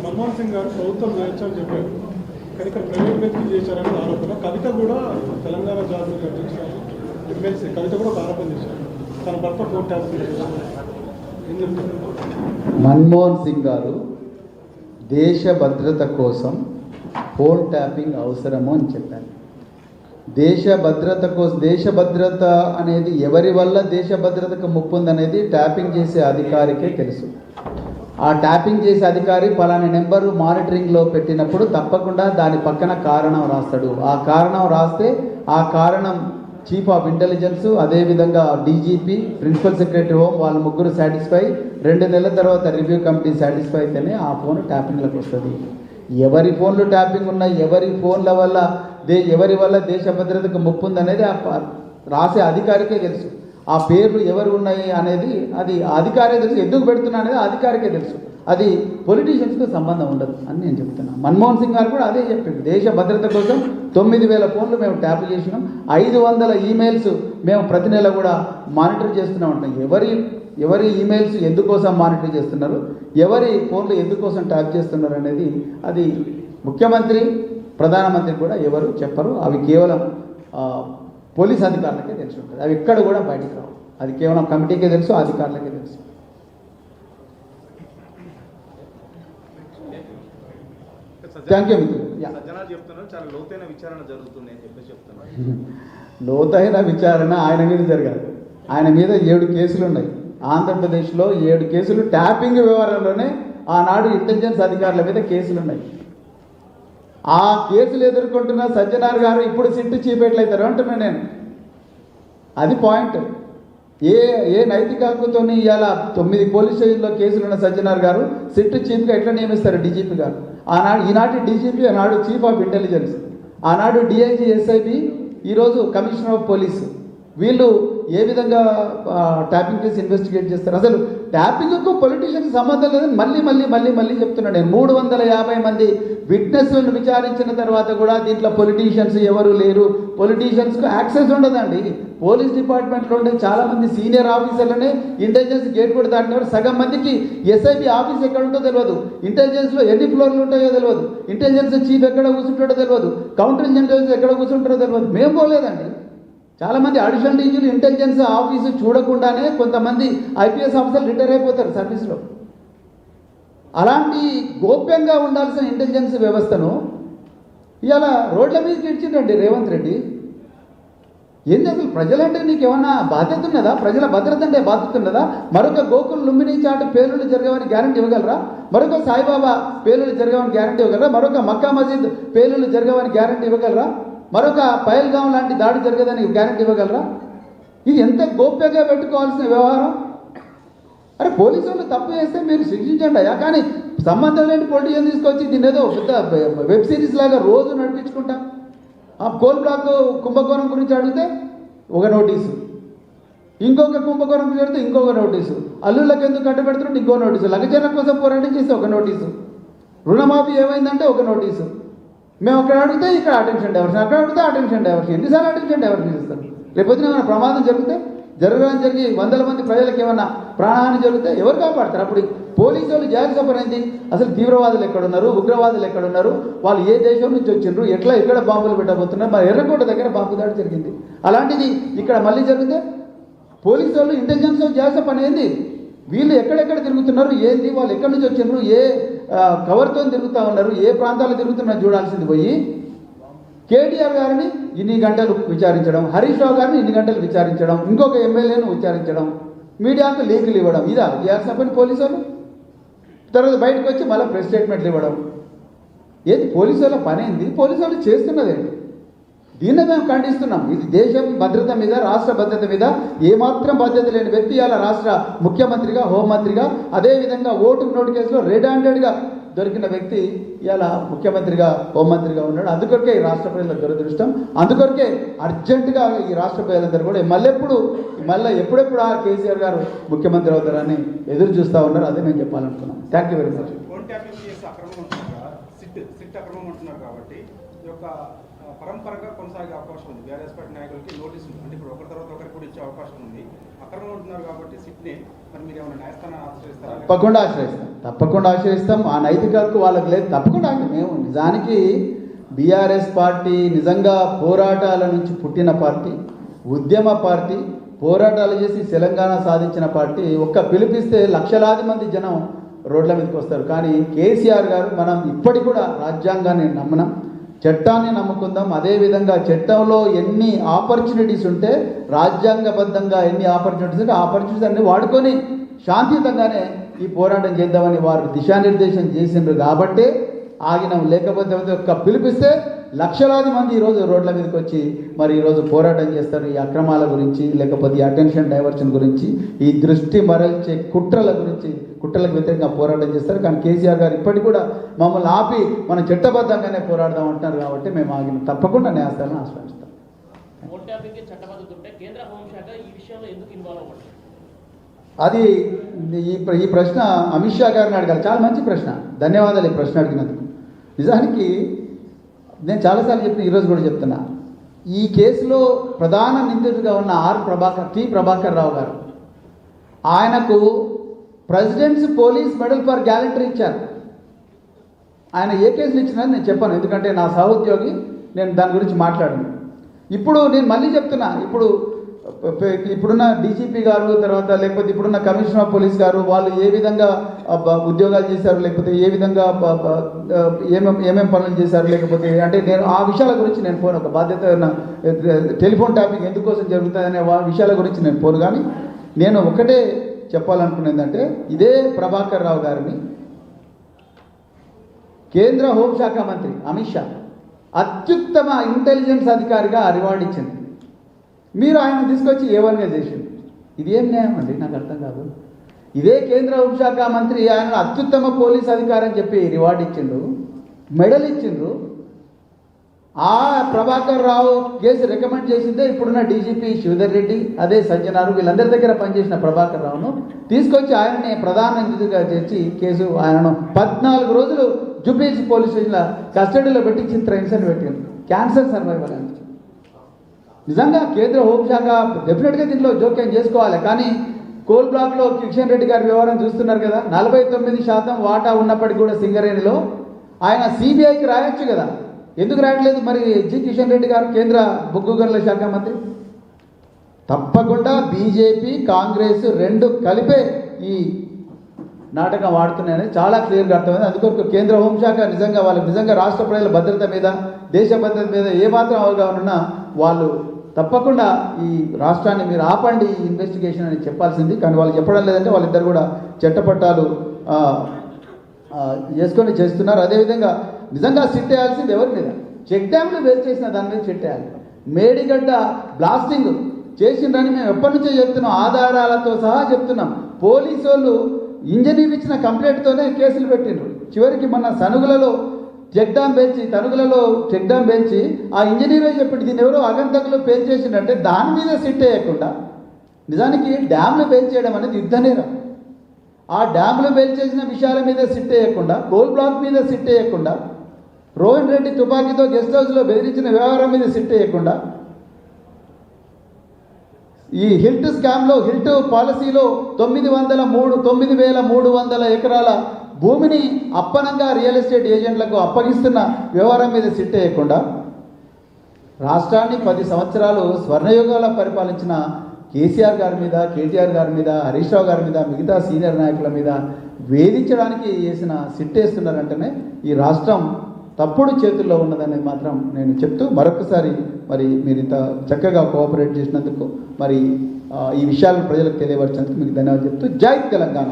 మన్మోహన్ సింగ్ గారు ప్రభుత్వం చేయొచ్చని చెప్పారు, కానీ ఇక్కడ ప్రైవేట్ వ్యక్తులు చేశారని ఆరోపణ. కవిత కూడా తెలంగాణ జాతీయ అధ్యక్షురాలు ఎమ్మెల్సీ కవిత కూడా ఒక ఆరోపణ చేశారు, తన భర్త ఫోన్ ట్యాప్ చేశారు. మన్మోహన్ సింగ్ గారు దేశ భద్రత కోసం ఫోన్ ట్యాపింగ్ అవసరము అని చెప్పారు. దేశ భద్రత కోసం, దేశ భద్రత అనేది ఎవరి వల్ల దేశ భద్రతకు ముప్పు ఉందనేది ట్యాపింగ్ చేసే అధికారికే తెలుసు. ఆ ట్యాపింగ్ చేసే అధికారి పలానా నెంబరు మానిటరింగ్లో పెట్టినప్పుడు తప్పకుండా దాని పక్కన కారణం రాస్తాడు. ఆ కారణం రాస్తే ఆ కారణం చీఫ్ ఆఫ్ ఇంటెలిజెన్స్, అదేవిధంగా డీజీపీ, ప్రిన్సిపల్ సెక్రటరీ హోమ్ వాళ్ళ ముగ్గురు సాటిస్ఫై, 2 నెలల తర్వాత రివ్యూ కమిటీ సాటిస్ఫై అయితేనే ఆ ఫోన్ ట్యాపింగ్లోకి వస్తుంది. ఎవరి ఫోన్లు ట్యాపింగ్ ఉన్నాయి, ఎవరి ఫోన్ల వల్ల ఎవరి వల్ల దేశ భద్రతకు ముప్పు ఉందనేది రాసే అధికారికే తెలుసు. ఆ పేర్లు ఎవరు ఉన్నాయి అనేది అది అధికారికే తెలుసు. ఎందుకు పెడుతున్నా అనేది అధికారికే తెలుసు. అది పొలిటీషియన్స్తో సంబంధం ఉండదు అని నేను చెప్తున్నాను. మన్మోహన్ సింగ్ గారు కూడా అదే చెప్పింది. దేశ భద్రత కోసం 9,000 ఫోన్లు మేము ట్యాప్ చేసినాం, 500 ఈమెయిల్స్ మేము ప్రతి నెల కూడా మానిటర్ చేస్తున్నాం అంటాం. ఎవరి ఈమెయిల్స్ ఎందుకోసం మానిటర్ చేస్తున్నారు, ఎవరి ఫోన్లు ఎందుకోసం ట్యాప్ చేస్తున్నారు అనేది అది ముఖ్యమంత్రి, ప్రధానమంత్రి కూడా ఎవరు చెప్పరు. అవి కేవలం పోలీస్ అధికారులకే తెలిసి ఉంటుంది. అవి ఎక్కడ కూడా బయటికి రావు. అది కేవలం కమిటీకే తెలుసు, అధికారులకే తెలుసు. థ్యాంక్ యూ మిత్రులు. లోతైన విచారణ ఆయన మీద జరగాలి. ఆయన మీద 7 కేసులు ఉన్నాయి. ఆంధ్రప్రదేశ్లో 7 కేసులు ట్యాపింగ్ వ్యవహారంలోనే ఆనాడు ఇంటెలిజెన్స్ అధికారుల మీద కేసులు ఉన్నాయి. ఆ కేసులు ఎదుర్కొంటున్న సజ్జనార్ గారు ఇప్పుడు సిట్ చీఫ్ ఎట్లయితారు అంటున్నా నేను. అది పాయింట్. ఏ నైతిక హక్కుతో ఇవాళ 9 పోలీస్ స్టేషన్లో కేసులున్న సజ్జనార్ గారు సిట్ చీఫ్గా ఎట్లా నియమిస్తారు డీజీపీ గారు? ఈనాటి డీజీపీ, ఆనాడు చీఫ్ ఆఫ్ ఇంటెలిజెన్స్, ఆనాడు డిఐజీ, ఎస్ఐబి, ఈరోజు కమిషనర్ ఆఫ్ పోలీసు. వీళ్ళు ఏ విధంగా ట్యాపింగ్ కేసు ఇన్వెస్టిగేట్ చేస్తారు? అసలు ట్యాపింగ్కు పొలిటీషియన్కి సంబంధం లేదని మళ్ళీ చెప్తున్నాను నేను. 350 మంది విట్నెస్లను విచారించిన తర్వాత కూడా దీంట్లో పొలిటీషియన్స్ ఎవరు లేరు. పొలిటీషియన్స్కు యాక్సెస్ ఉండదండి. పోలీస్ డిపార్ట్మెంట్లో ఉండే చాలామంది సీనియర్ ఆఫీసర్లనే ఇంటెలిజెన్స్ గేట్ కూడా దాటినవారు. సగం మందికి ఎస్ఐబి ఆఫీస్ ఎక్కడ ఉంటో తెలియదు, ఇంటెలిజెన్స్లో ఎన్ని ఫ్లోర్లు ఉంటాయో తెలియదు, ఇంటెలిజెన్స్ చీఫ్ ఎక్కడ కూర్చుంటాడో తెలియదు, కౌంటర్ ఇంటెలిజెన్స్ ఎక్కడ కూర్చుంటారో తెలియదు. మేము పోలేదండి. చాలామంది అడిషనల్ డీజీలు ఇంటెలిజెన్స్ ఆఫీసు చూడకుండానే కొంతమంది ఐపీఎస్ ఆఫీసర్లు రిటైర్ అయిపోతారు సర్వీస్లో. అలాంటి గోప్యంగా ఉండాల్సిన ఇంటెలిజెన్స్ వ్యవస్థను ఇవాళ రోడ్ల మీదకి ఇచ్చిండండి రేవంత్ రెడ్డి. ఏంది అసలు? ప్రజలంటే నీకు ఏమన్నా బాధ్యత ఉన్నదా? ప్రజల భద్రత అంటే బాధ్యత ఉన్నదా? మరొక గోకుల్ లుంబిని చాటు పేలుళ్ళు జరగవని గ్యారంటీ ఇవ్వగలరా? మరొక సాయిబాబా పేలుళ్ళు జరగవని గ్యారంటీ ఇవ్వగలరా? మరొక మక్కా మసీద్ పేలుళ్ళు జరగవని గ్యారంటీ ఇవ్వగలరా? మరొక పహల్గాం లాంటి దాడి జరగదని గ్యారంటీ ఇవ్వగలరా? ఇది ఎంత గోప్యంగా పెట్టుకోవాల్సిన వ్యవహారం. అరే పోలీసు వాళ్ళు తప్పు చేస్తే మీరు శిక్షించండి అయ్యా, కానీ సంబంధం లేని పొలిటీషియన్ తీసుకొచ్చి దీని ఏదో పెద్ద వెబ్ సిరీస్ లాగా రోజు నడిపించుకుంటాం. కోల్ బ్లాక్ కుంభకోణం గురించి అడిగితే ఒక నోటీసు, ఇంకొక కుంభకోణం గురించి అడిగితే ఇంకొక నోటీసు, అల్లుళ్ళకి ఎందుకు కట్టబెడుతుంటే ఇంకో నోటీసు, లగచర్ల కోసం పోరాటం చేస్తే ఒక నోటీసు, రుణమాఫీ ఏమైందంటే ఒక నోటీసు. మేము అక్కడ అడిగితే ఇక్కడ అటెన్షన్ డైవర్షన్, అక్కడ అడిగితే అటెన్షన్ డైవర్షన్. ఎన్నిసార్లు అటెన్షన్ డైవర్షన్ చేస్తారు? రేపొద్దున ఏమైనా ప్రమాదం జరిగితే, జరిగి 100 మంది ప్రజలకు ఏమన్నా ప్రాణహాని జరిగితే ఎవరు కాపాడతారు? అప్పుడు పోలీసు వాళ్ళు జాగ్రత్త పడింది. అసలు తీవ్రవాదులు ఎక్కడున్నారు, ఉగ్రవాదులు ఎక్కడున్నారు, వాళ్ళు ఏ దేశం నుంచి వచ్చిండ్రు, ఎక్కడ బాంబులు పెట్టబోతున్నారు? మరి ఎర్రకోట దగ్గర బాంబు దాడి జరిగింది. అలాంటిది ఇక్కడ మళ్ళీ జరిగితే పోలీసు వాళ్ళు ఇంటెలిజెన్స్ జాగ్రత్త పని ఏంది? వీళ్ళు ఎక్కడెక్కడ తిరుగుతున్నారు, ఏంది, వాళ్ళు ఎక్కడి నుంచి వచ్చిండ్రు, ఏ కవర్తో తిరుగుతూ ఉన్నారు, ఏ ప్రాంతాల్లో తిరుగుతున్నారు చూడాల్సింది పోయి కేటీఆర్ గారిని ఇన్ని గంటలు విచారించడం, హరీష్ రావు గారిని ఇన్ని గంటలు విచారించడం, ఇంకొక ఎమ్మెల్యేను విచారించడం, మీడియాకు లీకులు ఇవ్వడం, ఇదా చేయాల్సిన పని పోలీసు వాళ్ళు? తర్వాత బయటకు వచ్చి మళ్ళీ ప్రెస్ స్టేట్మెంట్లు ఇవ్వడం. ఏది పోలీసు వాళ్ళ పని ఏంది? పోలీసు వాళ్ళు చేస్తున్నదేంటి? దీన్ని మేము ఖండిస్తున్నాం. ఇది దేశం భద్రత మీద, రాష్ట్ర భద్రత మీద ఏమాత్రం బాధ్యత లేని వ్యక్తి ఇలా రాష్ట్ర ముఖ్యమంత్రిగా, హోంమంత్రిగా, అదేవిధంగా ఓటు నోటు కేసులో రెడ్ హ్యాండెడ్గా దొరికిన వ్యక్తి ఇలా ముఖ్యమంత్రిగా, హోంమంత్రిగా ఉన్నాడు. అందుకొరకే ఈ రాష్ట్ర ప్రజల దురదృష్టం. అందుకొరకే అర్జెంటుగా ఈ రాష్ట్ర ప్రజలందరూ కూడా మళ్ళీ ఎప్పుడెప్పుడు ఆ కేసీఆర్ గారు ముఖ్యమంత్రి అవుతారని ఎదురు చూస్తూ ఉన్నారు. అదే నేను చెప్పాలనుకున్నాను. Thank you very much. పరంపరగా కొనసాగే అవకాశం ఉంది. బీఆర్ఎస్ పార్టీ నాయకులకి నోటీసులు అంటే ఇప్పుడు ఒకరి తర్వాత ఒకరికి కూడా ఇచ్చే అవకాశం ఉంది. అక్రమంగా ఉంటున్నారు కాబట్టి సిట్ని మరి మీరు ఏమైనా న్యాయస్థానాన్ని ఆశ్రయిస్తారా? తప్పకుండా ఆశ్రయిస్తాం. ఆ నైతిక హక్కు వాళ్ళకి లేదు. తప్పకుండా అంటే మేము నిజానికి బీఆర్ఎస్ పార్టీ నిజంగా పోరాటాల నుంచి పుట్టిన పార్టీ, ఉద్యమ పార్టీ, పోరాటాలు చేసి తెలంగాణ సాధించిన పార్టీ. ఒక్క పిలిపిస్తే లక్షలాది మంది జనం రోడ్ల మీదకి వస్తారు. కానీ కేసీఆర్ గారు మనం ఇప్పటికి కూడా రాజ్యాంగాన్ని నమ్మనం, చట్టాన్ని నమ్ముకుందాం. అదేవిధంగా చట్టంలో ఎన్ని ఆపర్చునిటీస్ ఉంటే రాజ్యాంగబద్ధంగా ఎన్ని ఆపర్చునిటీస్ ఉంటే ఆపర్చునిటీస్ అన్ని వాడుకొని శాంతియుతంగానే ఈ పోరాటం చేద్దామని వారు దిశానిర్దేశం చేసిండ్రు కాబట్టే ఆగినాం. లేకపోతే ఒక్క పిలిపిస్తే లక్షలాది మంది ఈరోజు రోడ్ల మీదకి వచ్చి మరి ఈరోజు పోరాటం చేస్తారు. ఈ అక్రమాల గురించి, లేకపోతే ఈ అటెన్షన్ డైవర్షన్ గురించి, ఈ దృష్టి మరల్చే కుట్రలకు వ్యతిరేకంగా పోరాటం చేస్తారు. కానీ కేసీఆర్ గారు ఇప్పటికి కూడా మమ్మల్ని ఆపి మనం చట్టబద్ధంగానే పోరాడదాం అంటున్నారు కాబట్టి మేము ఆగిన తప్పకుండా న్యాయస్థానాన్ని ఆశ్రయిస్తాం. అది ఈ ప్రశ్న అమిత్ షా గారిని అడగాలి. చాలా మంచి ప్రశ్న, ధన్యవాదాలు ఈ ప్రశ్న అడిగినందుకు. నిజానికి నేను చాలాసార్లు చెప్పిన, ఈరోజు కూడా చెప్తున్నా, ఈ కేసులో ప్రధాన నిందితుడిగా ఉన్న టి ప్రభాకర్ రావు గారు, ఆయనకు presidents police medal for gallantry ఇచ్చారు. ఆయన ఏ కేసులు ఇచ్చినా నేను చెప్పాను, ఎందుకంటే నా సహోద్యోగి, నేను దాని గురించి మాట్లాడాను. ఇప్పుడు నేను మళ్ళీ చెప్తున్నా, ఇప్పుడున్న డీజీపీ గారు, తర్వాత లేకపోతే ఇప్పుడున్న కమిషనర్ ఆఫ్ పోలీస్ గారు, వాళ్ళు ఏ విధంగా ఉద్యోగాలు చేశారు, లేకపోతే ఏ విధంగా ఏమేం పనులు చేశారు, లేకపోతే అంటే నేను ఆ విషయాల గురించి నేను పోను. ఒక బాధ్యత టెలిఫోన్ ట్యాపింగ్ ఎందుకోసం జరుగుతుందనే విషయాల గురించి నేను పోను. కానీ నేను ఒకటే చెప్పాలనుకునేది అంటే, ఇదే ప్రభాకర్ రావు గారిని కేంద్ర హోంశాఖ మంత్రి అమిత్ షా అత్యుత్తమ ఇంటెలిజెన్స్ అధికారిగా రివార్డు ఇచ్చింది. మీరు ఆయన తీసుకొచ్చి ఏవన్గా చేసిండు. ఇది ఏం న్యాయం అండి? నాకు అర్థం కాదు. ఇదే కేంద్ర హోంశాఖ మంత్రి ఆయన అత్యుత్తమ పోలీస్ అధికారి అని చెప్పి రివార్డు ఇచ్చిండు, మెడల్ ఇచ్చిండ్రు. ఆ ప్రభాకర్ రావు కేసు రికమెండ్ చేసిందే ఇప్పుడున్న డీజీపీ శ్రీధర్ రెడ్డి, అదే సజ్జనారు, వీళ్ళందరి దగ్గర పనిచేసిన ప్రభాకర్ రావును తీసుకొచ్చి ఆయనని ప్రధాన నిందితుడిగా చేర్చి కేసు ఆయనను 14 రోజులు జూబ్లీహిల్స్ పోలీస్ స్టేషన్లో కస్టడీలో పెట్టి చిత్రహింసను పెట్టింది. క్యాన్సర్ సర్వైవల్ అని. నిజంగా కేంద్ర హోంశాఖ డెఫినెట్గా దీంట్లో జోక్యం చేసుకోవాలి. కానీ కోల్ బ్లాక్లో కిషన్ రెడ్డి గారి వ్యవహారం చూస్తున్నారు కదా, 49% వాటా ఉన్నప్పటికీ కూడా సింగరేణిలో ఆయన సిబిఐకి రాయొచ్చు కదా, ఎందుకు రాయట్లేదు మరి కిషన్ రెడ్డి గారు, కేంద్ర బొగ్గు గనుల శాఖ మంత్రి? తప్పకుండా బీజేపీ, కాంగ్రెస్ రెండు కలిపే ఈ నాటకం ఆడుతున్నాయని చాలా క్లియర్గా అర్థమైంది. అందుకొరకు కేంద్ర హోంశాఖ నిజంగా వాళ్ళకి నిజంగా రాష్ట్ర ప్రజల భద్రత మీద, దేశ భద్రత మీద ఏమాత్రం అవగాహన ఉన్నా వాళ్ళు తప్పకుండా ఈ రాష్ట్రాన్ని మీరు ఆపండి ఈ ఇన్వెస్టిగేషన్ అని చెప్పాల్సింది. కానీ వాళ్ళు చెప్పడం లేదంటే వాళ్ళిద్దరు కూడా చట్టపట్టాలు చేసుకొని చేస్తున్నారు. అదేవిధంగా నిజంగా సిట్ వేయాల్సింది ఎవరి మీద? చెక్ డ్యామ్లు వేస్ట్ చేసిన దాని మీద సిట్ వేయాలి. మేడిగడ్డ బ్లాస్టింగ్ చేసిండ్రని మేము ఎప్పటి నుంచో చెప్తున్నాం, ఆధారాలతో సహా చెప్తున్నాం. పోలీసు వాళ్ళు ఇంజనీర్ ఇచ్చిన కంప్లైంట్తోనే కేసులు పెట్టిండ్రు. చివరికి మన తనుగులలో చెక్ డ్యామ్ పెంచి ఆ ఇంజనీరే చెప్పిండు, దీన్ని ఎవరో అగంతకులు పెంచేసిండంటే దాని మీద సిట్ వేయకుండా, నిజానికి డ్యామ్లు పెంచేయడం అనేది యుద్ధ నేరం. ఆ డ్యామ్లు పెంచేసిన విషయాల మీద సిట్ వేయకుండా, కోల్ బ్లాక్ మీద సిట్ వేయకుండా, రోహన్ రెడ్డి తుపాకీతో గెస్ట్ హౌస్లో బెదిరించిన వ్యవహారం మీద సిట్ వేయకుండా, ఈ హిల్ట్ స్కామ్లో, హిల్ట్ పాలసీలో 9,300 ఎకరాల భూమిని అప్పనంగా రియల్ ఎస్టేట్ ఏజెంట్లకు అప్పగిస్తున్న వ్యవహారం మీద సిట్ వేయకుండా, రాష్ట్రాన్ని 10 సంవత్సరాలు స్వర్ణయుగాల పరిపాలించిన కేసీఆర్ గారి మీద, కేటీఆర్ గారి మీద, హరీష్ రావు గారి మీద, మిగతా సీనియర్ నాయకుల మీద వేధించడానికి చేసిన సిట్ వేస్తున్నారంటేనే ఈ రాష్ట్రం తప్పుడు చేతుల్లో ఉన్నదని మాత్రం నేను చెప్తూ, మరొకసారి మరి మీరు ఇంత చక్కగా కోఆపరేట్ చేసినందుకు, మరి ఈ విషయాలను ప్రజలకు తెలియపరిచినందుకు మీకు ధన్యవాదాలు చెప్తూ, జై తెలంగాణ.